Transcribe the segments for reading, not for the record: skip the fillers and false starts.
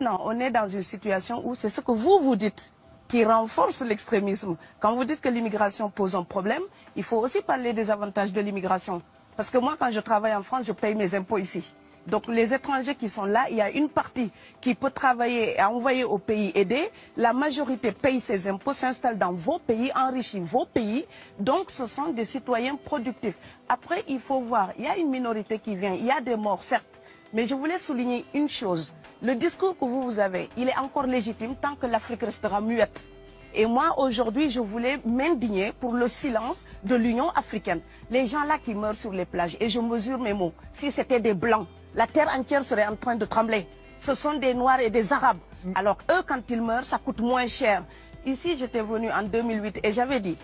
maintenant, on est dans une situation où c'est ce que vous dites qui renforce l'extrémisme. Quand vous dites que l'immigration pose un problème, il faut aussi parler des avantages de l'immigration. Parce que moi, quand je travaille en France, je paye mes impôts ici. Donc les étrangers qui sont là, il y a une partie qui peut travailler et envoyer au pays aider. La majorité paye ses impôts, s'installe dans vos pays, enrichit vos pays. Donc ce sont des citoyens productifs. Après, il faut voir, il y a une minorité qui vient, il y a des morts, certes. Mais je voulais souligner une chose. Le discours que vous avez, il est encore légitime tant que l'Afrique restera muette. Et moi, aujourd'hui, je voulais m'indigner pour le silence de l'Union africaine. Les gens là qui meurent sur les plages, et je mesure mes mots, si c'était des Blancs, la terre entière serait en train de trembler. Ce sont des Noirs et des Arabes. Alors eux, quand ils meurent, ça coûte moins cher. Ici, j'étais venu en 2008 et j'avais dit,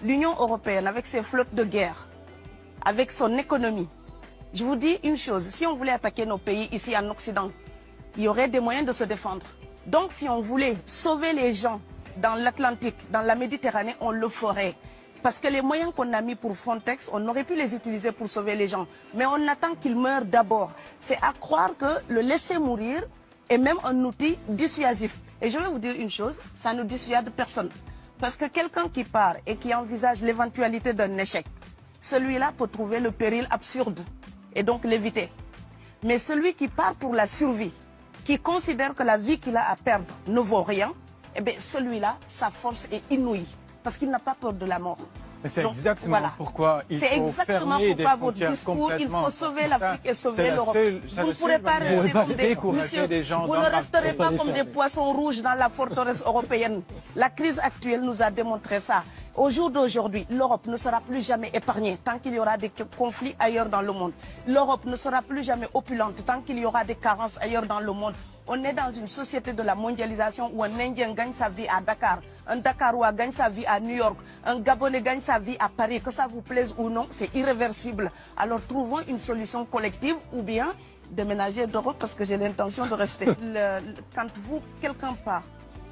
l'Union européenne, avec ses flottes de guerre, avec son économie, je vous dis une chose, si on voulait attaquer nos pays ici en Occident, il y aurait des moyens de se défendre. Donc si on voulait sauver les gens dans l'Atlantique, dans la Méditerranée, on le ferait. Parce que les moyens qu'on a mis pour Frontex, on aurait pu les utiliser pour sauver les gens. Mais on attend qu'ils meurent d'abord. C'est à croire que le laisser mourir est même un outil dissuasif. Et je vais vous dire une chose, ça ne dissuade personne. Parce que quelqu'un qui part et qui envisage l'éventualité d'un échec, celui-là peut trouver le péril absurde et donc l'éviter. Mais celui qui part pour la survie, qui considère que la vie qu'il a à perdre ne vaut rien, eh bien celui-là, sa force est inouïe, parce qu'il n'a pas peur de la mort. Mais c'est exactement pourquoi il faut fermer des frontières complètement. Il faut sauver l'Afrique et sauver l'Europe. Vous ne pourrez pas rester comme des... vous ne resterez pas comme des poissons rouges dans la forteresse européenne. La crise actuelle nous a démontré ça. Au jour d'aujourd'hui, l'Europe ne sera plus jamais épargnée tant qu'il y aura des conflits ailleurs dans le monde. L'Europe ne sera plus jamais opulente tant qu'il y aura des carences ailleurs dans le monde. On est dans une société de la mondialisation où un Indien gagne sa vie à Dakar, un Dakarois gagne sa vie à New York, un Gabonais gagne sa vie à Paris. Que ça vous plaise ou non, c'est irréversible. Alors trouvons une solution collective ou bien déménager d'Europe parce que j'ai l'intention de rester. Quand quelqu'un part,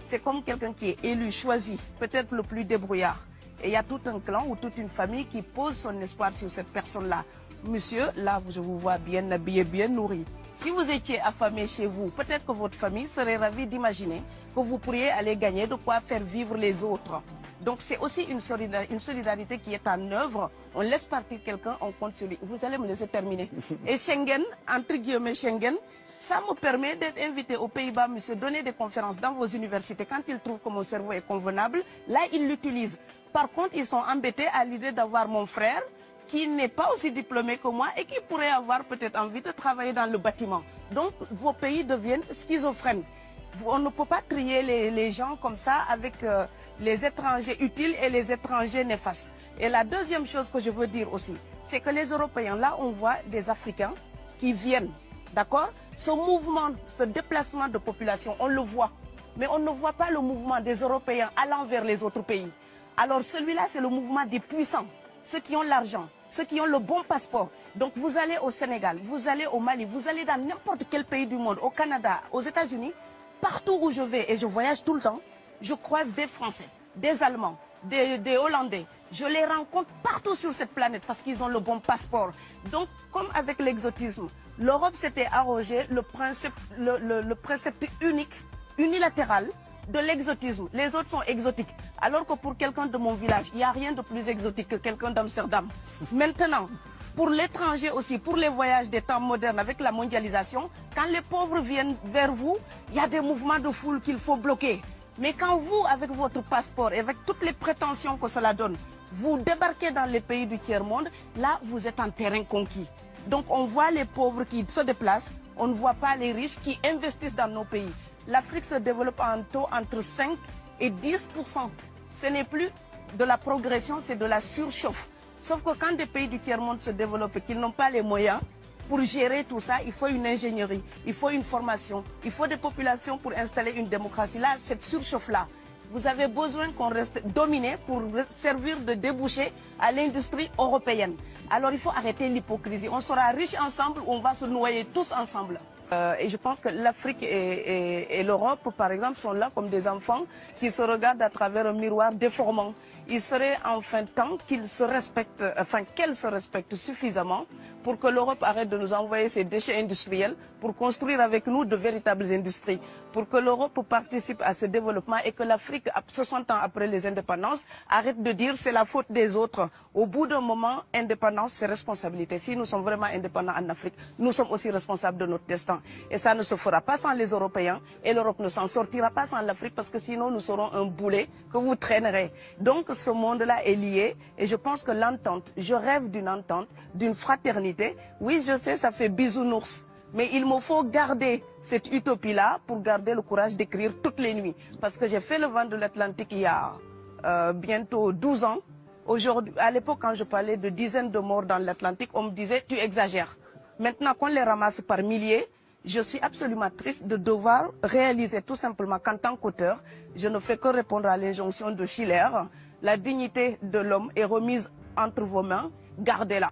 c'est comme quelqu'un qui est élu, choisi, peut-être le plus débrouillard. Et il y a tout un clan ou toute une famille qui pose son espoir sur cette personne-là. Monsieur, là, je vous vois bien habillé, bien nourri. Si vous étiez affamé chez vous, peut-être que votre famille serait ravie d'imaginer que vous pourriez aller gagner de quoi faire vivre les autres. Donc c'est aussi une solidarité qui est en œuvre. On laisse partir quelqu'un, on compte sur lui. Vous allez me laisser terminer. Et Schengen, entre guillemets Schengen, ça me permet d'être invité aux Pays-Bas, monsieur, donner des conférences dans vos universités. Quand ils trouvent que mon cerveau est convenable, là, ils l'utilisent. Par contre, ils sont embêtés à l'idée d'avoir mon frère, qui n'est pas aussi diplômé que moi et qui pourrait avoir peut-être envie de travailler dans le bâtiment. Donc, vos pays deviennent schizophrènes. On ne peut pas trier les gens comme ça avec les étrangers utiles et les étrangers néfastes. Et la deuxième chose que je veux dire aussi, c'est que les Européens, là, on voit des Africains qui viennent, d'accord? Ce mouvement, ce déplacement de population, on le voit. Mais on ne voit pas le mouvement des Européens allant vers les autres pays. Alors celui-là, c'est le mouvement des puissants, ceux qui ont l'argent, ceux qui ont le bon passeport. Donc vous allez au Sénégal, vous allez au Mali, vous allez dans n'importe quel pays du monde, au Canada, aux États-Unis, partout où je vais, et je voyage tout le temps, je croise des Français, des Allemands, des Hollandais. Je les rencontre partout sur cette planète parce qu'ils ont le bon passeport. Donc, comme avec l'exotisme, l'Europe s'était arrogé le précepte unique, unilatéral, de l'exotisme. Les autres sont exotiques. Alors que pour quelqu'un de mon village, il n'y a rien de plus exotique que quelqu'un d'Amsterdam. Maintenant, pour l'étranger aussi, pour les voyages des temps modernes avec la mondialisation, quand les pauvres viennent vers vous, il y a des mouvements de foule qu'il faut bloquer. Mais quand vous, avec votre passeport et avec toutes les prétentions que cela donne, vous débarquez dans les pays du tiers-monde, là, vous êtes en terrain conquis. Donc, on voit les pauvres qui se déplacent, on ne voit pas les riches qui investissent dans nos pays. L'Afrique se développe en taux entre 5 et 10%. Ce n'est plus de la progression, c'est de la surchauffe. Sauf que quand des pays du tiers-monde se développent et qu'ils n'ont pas les moyens pour gérer tout ça, il faut une ingénierie, il faut une formation, il faut des populations pour installer une démocratie. Là, cette surchauffe-là, vous avez besoin qu'on reste dominé pour servir de débouché à l'industrie européenne. Alors il faut arrêter l'hypocrisie. On sera riches ensemble ou on va se noyer tous ensemble. Et je pense que l'Afrique et l'Europe, par exemple, sont là comme des enfants qui se regardent à travers un miroir déformant. il serait enfin temps qu'ils se respectent, enfin qu'elles se respectent suffisamment pour que l'Europe arrête de nous envoyer ses déchets industriels pour construire avec nous de véritables industries, pour que l'Europe participe à ce développement et que l'Afrique, 60 ans après les indépendances, arrête de dire c'est la faute des autres. Au bout d'un moment, indépendance, c'est responsabilité. Si nous sommes vraiment indépendants en Afrique, nous sommes aussi responsables de notre destin. Et ça ne se fera pas sans les Européens et l'Europe ne s'en sortira pas sans l'Afrique parce que sinon nous serons un boulet que vous traînerez. Donc ce monde-là est lié et je pense que l'entente, je rêve d'une entente, d'une fraternité. Oui, je sais, ça fait bisounours. Mais il me faut garder cette utopie-là pour garder le courage d'écrire toutes les nuits. Parce que j'ai fait le vent de l'Atlantique il y a bientôt 12 ans. Aujourd'hui, à l'époque, quand je parlais de dizaines de morts dans l'Atlantique, on me disait « tu exagères ». Maintenant qu'on les ramasse par milliers, je suis absolument triste de devoir réaliser tout simplement qu'en tant qu'auteur, je ne fais que répondre à l'injonction de Schiller. La dignité de l'homme est remise entre vos mains, gardez-la.